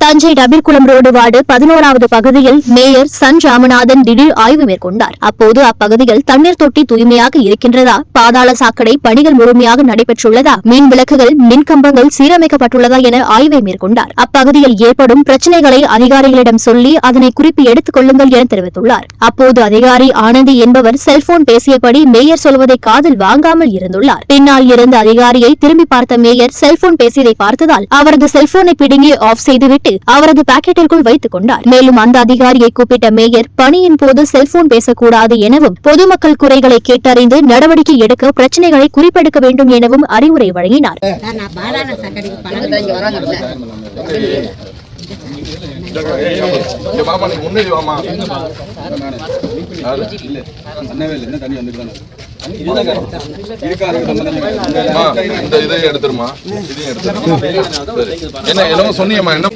Thanjai டபிர்குளம் road ward 11வது பகுதியில் mayor Sun Ramanathan திடீர் ஆய்வு மேற்கொண்டார். அப்போது அப்பகுதியில் தண்ணீர் தொட்டி தூய்மையாக இருக்கின்றதா, பாதாள சாக்கடை பணிகள் முழுமையாக நடைபெற்றுள்ளதா, மின் விளக்குகள் மின்கம்பங்கள் சீரமைக்கப்பட்டுள்ளதா என ஆய்வை மேற்கொண்டார். அப்பகுதியில் ஏற்படும் பிரச்சினைகளை அதிகாரிகளிடம் சொல்லி அதனை குறிப்பு எடுத்துக் கொள்ளுங்கள் என தெரிவித்துள்ளார். அப்போது அதிகாரி ஆனந்தி என்பவர் செல்போன் பேசியபடி மேயர் சொல்வதை காதில் வாங்காமல் இருந்துள்ளார். பின்னால் இருந்த அதிகாரியை திரும்பி பார்த்த மேயர் செல்போன் பேசியதை பார்த்ததால் அவரது செல்போனை பிடுங்கி ஆஃப் செய்துவிட்டு அவரது பாக்கெட்டிற்குள் வைத்துக் கொண்டார். மேலும் அந்த அதிகாரியை கூப்பிட்ட மேயர் பணியின் போது செல்போன் பேசக்கூடாது எனவும் பொதுமக்கள் குறைகளை கேட்டறிந்து நடவடிக்கை எடுக்க பிரச்சனைகளை குறிப்பெடுக்க வேண்டும் எனவும் அறிவுரை வழங்கினார். என்ன சொன்னீங்கம்மா? என்ன